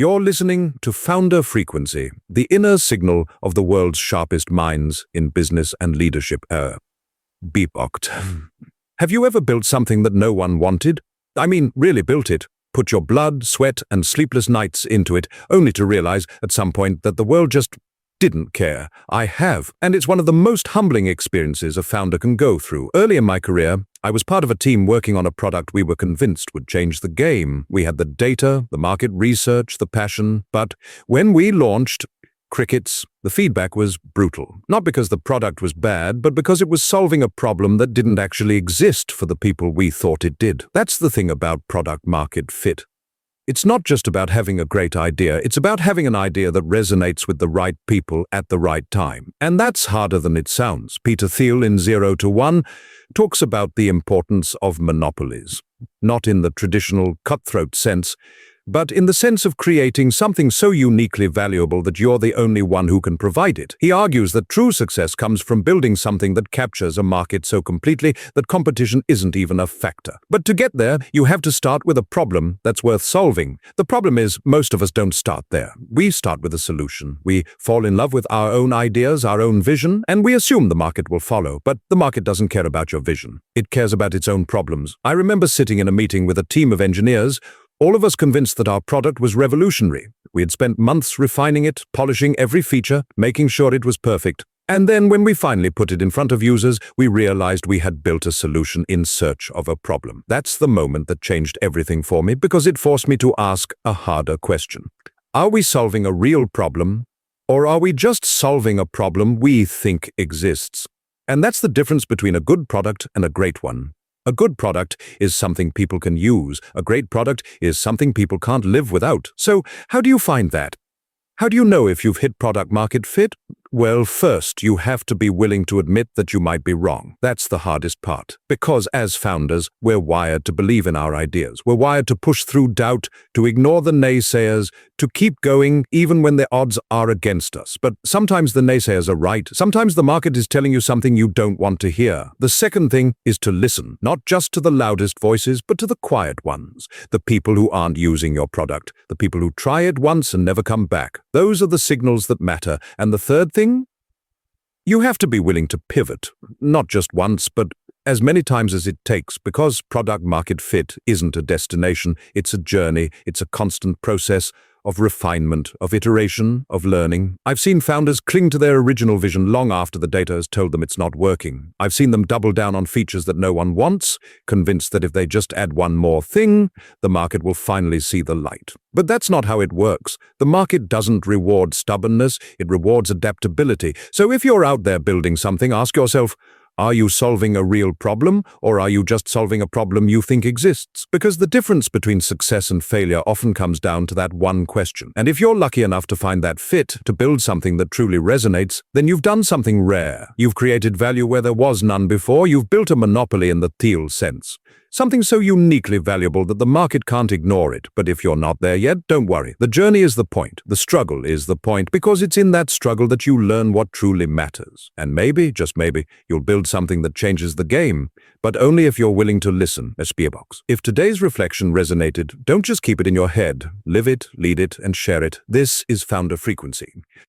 You're listening to Founder Frequency, the inner signal of the world's sharpest minds in business and leadership. Beep oct. Have you ever built something that no one wanted? I mean, really built it. Put your blood, sweat, and sleepless nights into it, only to realize at some point that the world just didn't care. I have, and it's one of the most humbling experiences a founder can go through. Early in my career, I was part of a team working on a product we were convinced would change the game. We had the data, the market research, the passion, but when we launched, crickets, the feedback was brutal. Not because the product was bad, but because it was solving a problem that didn't actually exist for the people we thought it did. That's the thing about product market fit. It's not just about having a great idea, it's about having an idea that resonates with the right people at the right time. And that's harder than it sounds. Peter Thiel in 0 to 1 talks about the importance of monopolies, not in the traditional cutthroat sense, but in the sense of creating something so uniquely valuable that you're the only one who can provide it. He argues that true success comes from building something that captures a market so completely that competition isn't even a factor. But to get there, you have to start with a problem that's worth solving. The problem is, most of us don't start there. We start with a solution. We fall in love with our own ideas, our own vision, and we assume the market will follow. But the market doesn't care about your vision. It cares about its own problems. I remember sitting in a meeting with a team of engineers, all of us convinced that our product was revolutionary. We had spent months refining it, polishing every feature, making sure it was perfect. And then when we finally put it in front of users, we realized we had built a solution in search of a problem. That's the moment that changed everything for me because it forced me to ask a harder question. Are we solving a real problem, or are we just solving a problem we think exists? And that's the difference between a good product and a great one. A good product is something people can use. A great product is something people can't live without. So, how do you find that? How do you know if you've hit product market fit? Well, first, you have to be willing to admit that you might be wrong. That's the hardest part. Because as founders, we're wired to believe in our ideas. We're wired to push through doubt, to ignore the naysayers, to keep going even when the odds are against us. But sometimes the naysayers are right. Sometimes the market is telling you something you don't want to hear. The second thing is to listen, not just to the loudest voices, but to the quiet ones. The people who aren't using your product. The people who try it once and never come back. Those are the signals that matter. And the third thing? You have to be willing to pivot, not just once, but as many times as it takes, because product market fit isn't a destination, it's a journey, it's a constant process of refinement, of iteration, of learning. I've seen founders cling to their original vision long after the data has told them it's not working. I've seen them double down on features that no one wants, convinced that if they just add one more thing, the market will finally see the light. But that's not how it works. The market doesn't reward stubbornness, it rewards adaptability. So if you're out there building something, ask yourself, are you solving a real problem, or are you just solving a problem you think exists? Because the difference between success and failure often comes down to that one question. And if you're lucky enough to find that fit, to build something that truly resonates, then you've done something rare. You've created value where there was none before. You've built a monopoly in the Thiel sense. Something so uniquely valuable that the market can't ignore it. But if you're not there yet, don't worry. The journey is the point. The struggle is the point, because it's in that struggle that you learn what truly matters. And maybe, just maybe, you'll build something that changes the game, but only if you're willing to listen. A spearbox. If today's reflection resonated, don't just keep it in your head. Live it, lead it, and share it. This is Founder Frequency.